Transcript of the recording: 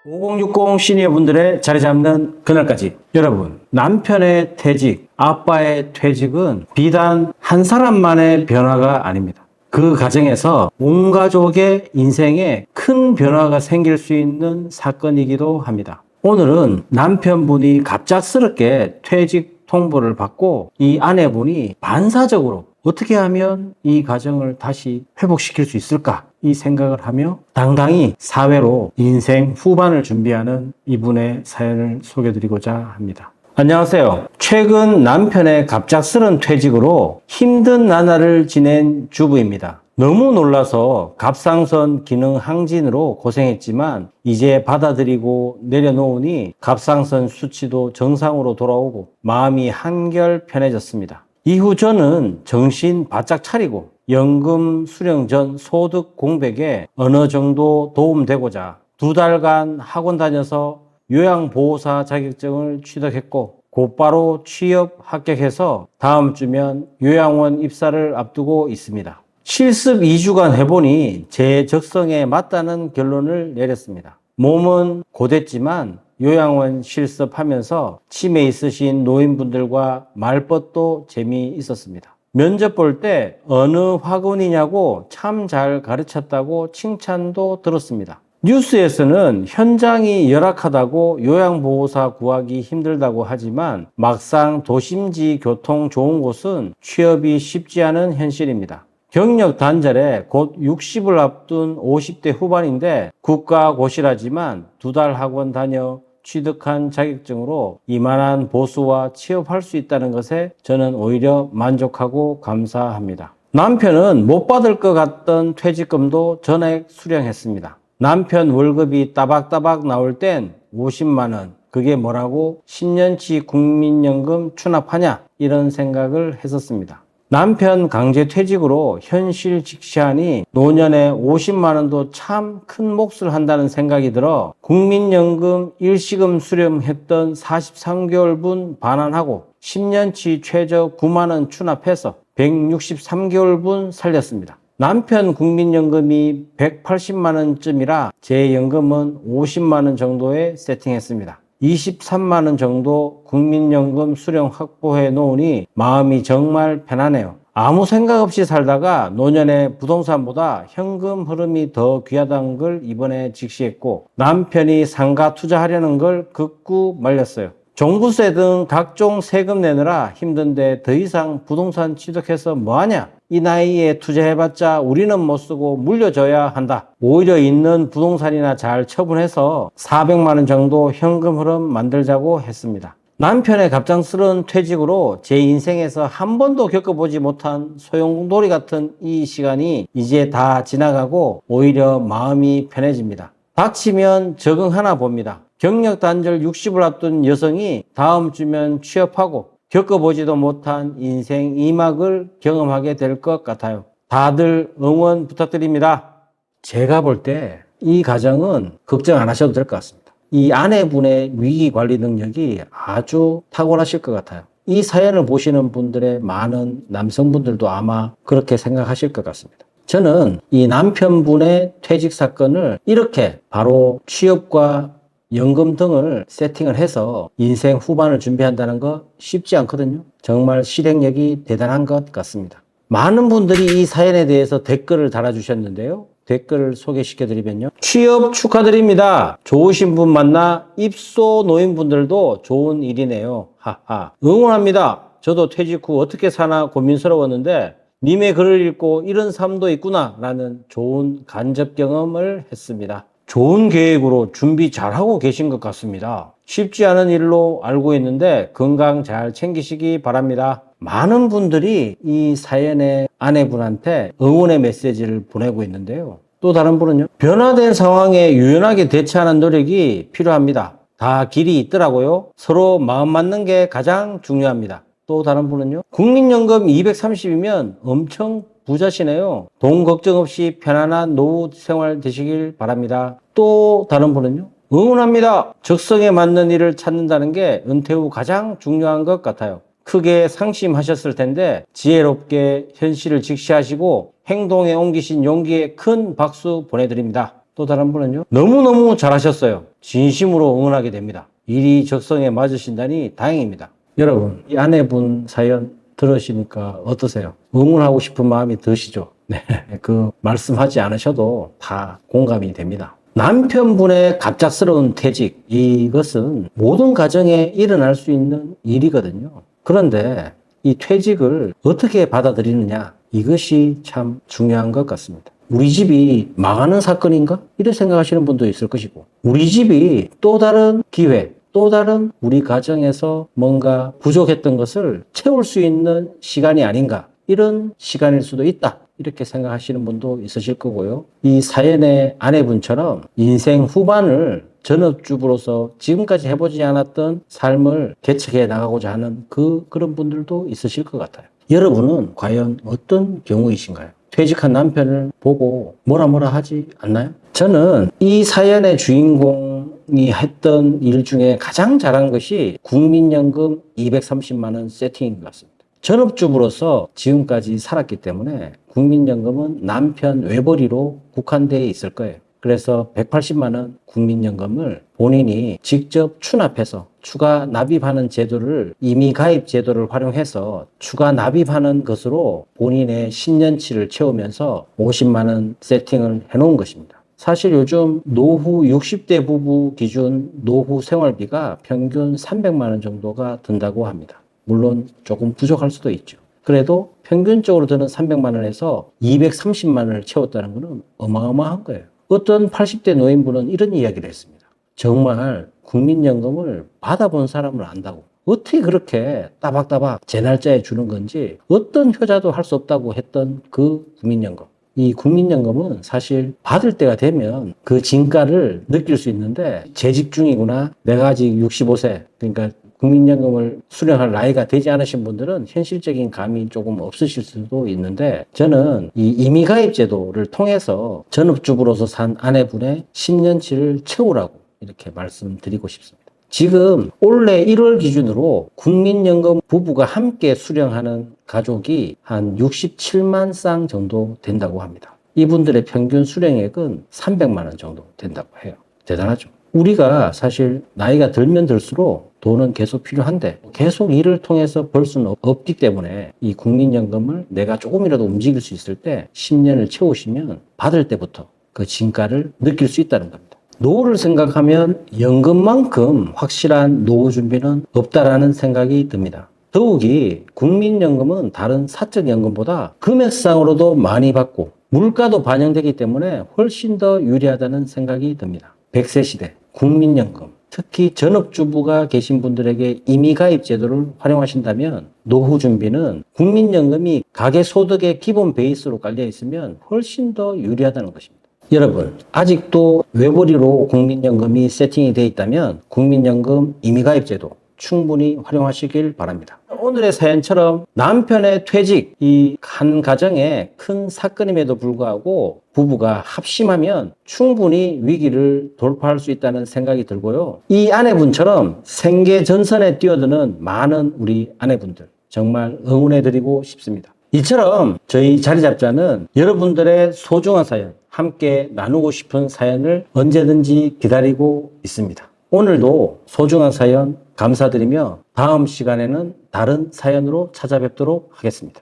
5060 시니어분들의 자리 잡는 그날까지. 여러분, 남편의 퇴직, 아빠의 퇴직은 비단 한 사람만의 변화가 아닙니다. 그 가정에서 온 가족의 인생에 큰 변화가 생길 수 있는 사건이기도 합니다. 오늘은 남편분이 갑작스럽게 퇴직 통보를 받고 이 아내분이 반사적으로 어떻게 하면 이 가정을 다시 회복시킬 수 있을까? 이 생각을 하며 당당히 사회로 인생 후반을 준비하는 이분의 사연을 소개드리고자 합니다. 안녕하세요. 최근 남편의 갑작스런 퇴직으로 힘든 나날을 지낸 주부입니다. 너무 놀라서 갑상선 기능 항진으로 고생했지만 이제 받아들이고 내려놓으니 갑상선 수치도 정상으로 돌아오고 마음이 한결 편해졌습니다. 이후 저는 정신 바짝 차리고 연금 수령 전 소득 공백에 어느 정도 도움되고자 2달간 학원 다녀서 요양보호사 자격증을 취득했고 곧바로 취업 합격해서 다음 주면 요양원 입사를 앞두고 있습니다. 실습 2주간 해보니 제 적성에 맞다는 결론을 내렸습니다. 몸은 고됐지만 요양원 실습하면서 치매 있으신 노인분들과 말벗도 재미있었습니다. 면접 볼 때 어느 학원이냐고 참 잘 가르쳤다고 칭찬도 들었습니다. 뉴스에서는 현장이 열악하다고 요양보호사 구하기 힘들다고 하지만 막상 도심지 교통 좋은 곳은 취업이 쉽지 않은 현실입니다. 경력 단절에 곧 60을 앞둔 50대 후반인데 국가고시라지만 2달 학원 다녀 취득한 자격증으로 이만한 보수와 취업할 수 있다는 것에 저는 오히려 만족하고 감사합니다. 남편은 못 받을 것 같던 퇴직금도 전액 수령했습니다. 남편 월급이 따박따박 나올 땐 50만 원, 그게 뭐라고 10년치 국민연금 추납하냐 이런 생각을 했었습니다. 남편 강제 퇴직으로 현실 직시하니 노년에 50만 원도 참 큰 몫을 한다는 생각이 들어 국민연금 일시금 수령했던 43개월분 반환하고 10년치 최저 9만 원 추납해서 163개월분 살렸습니다. 남편 국민연금이 180만 원쯤이라 제 연금은 50만 원 정도에 세팅했습니다. 23만 원 정도 국민연금 수령 확보해 놓으니 마음이 정말 편하네요. 아무 생각 없이 살다가 노년에 부동산보다 현금 흐름이 더 귀하다는 걸 이번에 직시했고 남편이 상가 투자하려는 걸 극구 말렸어요. 종부세 등 각종 세금 내느라 힘든데 더 이상 부동산 취득해서 뭐하냐? 이 나이에 투자해봤자 우리는 못 쓰고 물려줘야 한다. 오히려 있는 부동산이나 잘 처분해서 400만 원 정도 현금 흐름 만들자고 했습니다. 남편의 갑작스러운 퇴직으로 제 인생에서 한 번도 겪어보지 못한 소용돌이 같은 이 시간이 이제 다 지나가고 오히려 마음이 편해집니다. 닥치면 적응하나 봅니다. 경력 단절 60을 앞둔 여성이 다음 주면 취업하고 겪어보지도 못한 인생 2막을 경험하게 될 것 같아요. 다들 응원 부탁드립니다. 제가 볼 때 이 가정은 걱정 안 하셔도 될 것 같습니다. 이 아내분의 위기 관리 능력이 아주 탁월하실 것 같아요. 이 사연을 보시는 분들의 많은 남성분들도 아마 그렇게 생각하실 것 같습니다. 저는 이 남편분의 퇴직 사건을 이렇게 바로 취업과 연금 등을 세팅을 해서 인생 후반을 준비한다는 거 쉽지 않거든요. 정말 실행력이 대단한 것 같습니다. 많은 분들이 이 사연에 대해서 댓글을 달아주셨는데요. 댓글을 소개시켜드리면요. 취업 축하드립니다. 좋으신 분 만나 입소 노인분들도 좋은 일이네요. 하하. 응원합니다. 저도 퇴직 후 어떻게 사나 고민스러웠는데 님의 글을 읽고 이런 삶도 있구나 라는 좋은 간접 경험을 했습니다. 좋은 계획으로 준비 잘하고 계신 것 같습니다. 쉽지 않은 일로 알고 있는데 건강 잘 챙기시기 바랍니다. 많은 분들이 이 사연의 아내분한테 응원의 메시지를 보내고 있는데요. 또 다른 분은요. 변화된 상황에 유연하게 대처하는 노력이 필요합니다. 다 길이 있더라고요. 서로 마음 맞는 게 가장 중요합니다. 또 다른 분은요. 국민연금 230이면 엄청 부자시네요. 돈 걱정 없이 편안한 노후 생활 되시길 바랍니다. 또 다른 분은요. 응원합니다. 적성에 맞는 일을 찾는다는 게 은퇴 후 가장 중요한 것 같아요. 크게 상심하셨을 텐데 지혜롭게 현실을 직시하시고 행동에 옮기신 용기에 큰 박수 보내드립니다. 또 다른 분은요. 너무너무 잘하셨어요. 진심으로 응원하게 됩니다. 일이 적성에 맞으신다니 다행입니다. 여러분, 이 아내분 사연 들으시니까 어떠세요? 응원하고 싶은 마음이 드시죠? 네. 그 말씀하지 않으셔도 다 공감이 됩니다. 남편분의 갑작스러운 퇴직, 이것은 모든 가정에 일어날 수 있는 일이거든요. 그런데 이 퇴직을 어떻게 받아들이느냐, 이것이 참 중요한 것 같습니다. 우리 집이 망하는 사건인가? 이렇게 생각하시는 분도 있을 것이고, 우리 집이 또 다른 기회, 또 다른 우리 가정에서 뭔가 부족했던 것을 채울 수 있는 시간이 아닌가, 이런 시간일 수도 있다, 이렇게 생각하시는 분도 있으실 거고요. 이 사연의 아내분처럼 인생 후반을 전업주부로서 지금까지 해보지 않았던 삶을 개척해 나가고자 하는 그런 분들도 있으실 것 같아요. 여러분은 과연 어떤 경우이신가요? 퇴직한 남편을 보고 뭐라 하지 않나요? 저는 이 사연의 주인공이 했던 일 중에 가장 잘한 것이 국민연금 230만 원 세팅인 것 같습니다. 전업주부로서 지금까지 살았기 때문에 국민연금은 남편 외벌이로 국한되어 있을 거예요. 그래서 180만 원 국민연금을 본인이 직접 추납해서 추가 납입하는 제도를, 이미 가입 제도를 활용해서 추가 납입하는 것으로 본인의 10년치를 채우면서 50만 원 세팅을 해놓은 것입니다. 사실 요즘 노후 60대 부부 기준 노후 생활비가 평균 300만 원 정도가 든다고 합니다. 물론 조금 부족할 수도 있죠. 그래도 평균적으로 드는 300만 원에서 230만 원을 채웠다는 것은 어마어마한 거예요. 어떤 80대 노인분은 이런 이야기를 했습니다. 정말 국민연금을 받아본 사람을 안다고. 어떻게 그렇게 따박따박 제 날짜에 주는 건지 어떤 효자도 할 수 없다고 했던 그 국민연금. 이 국민연금은 사실 받을 때가 되면 그 진가를 느낄 수 있는데, 재직 중이구나, 내가 아직 65세, 그러니까 국민연금을 수령할 나이가 되지 않으신 분들은 현실적인 감이 조금 없으실 수도 있는데, 저는 이 임의가입 제도를 통해서 전업주부로서 산 아내분의 10년치를 채우라고 이렇게 말씀드리고 싶습니다. 지금 올해 1월 기준으로 국민연금 부부가 함께 수령하는 가족이 한 67만 쌍 정도 된다고 합니다. 이분들의 평균 수령액은 300만 원 정도 된다고 해요. 대단하죠. 우리가 사실 나이가 들면 들수록 돈은 계속 필요한데 계속 일을 통해서 벌 수는 없기 때문에 이 국민연금을 내가 조금이라도 움직일 수 있을 때 10년을 채우시면 받을 때부터 그 진가를 느낄 수 있다는 겁니다. 노후를 생각하면 연금만큼 확실한 노후 준비는 없다라는 생각이 듭니다. 더욱이 국민연금은 다른 사적연금보다 금액상으로도 많이 받고 물가도 반영되기 때문에 훨씬 더 유리하다는 생각이 듭니다. 100세 시대 국민연금, 특히 전업주부가 계신 분들에게 임의가입 제도를 활용하신다면 노후 준비는 국민연금이 가계소득의 기본 베이스로 깔려 있으면 훨씬 더 유리하다는 것입니다. 여러분, 아직도 외벌이로 국민연금이 세팅이 되어 있다면 국민연금 임의가입 제도 충분히 활용하시길 바랍니다. 오늘의 사연처럼 남편의 퇴직, 이 한 가정의 큰 사건임에도 불구하고 부부가 합심하면 충분히 위기를 돌파할 수 있다는 생각이 들고요. 이 아내분처럼 생계 전선에 뛰어드는 많은 우리 아내분들 정말 응원해드리고 싶습니다. 이처럼 저희 자리잡자는 여러분들의 소중한 사연, 함께 나누고 싶은 사연을 언제든지 기다리고 있습니다. 오늘도 소중한 사연 감사드리며 다음 시간에는 다른 사연으로 찾아뵙도록 하겠습니다.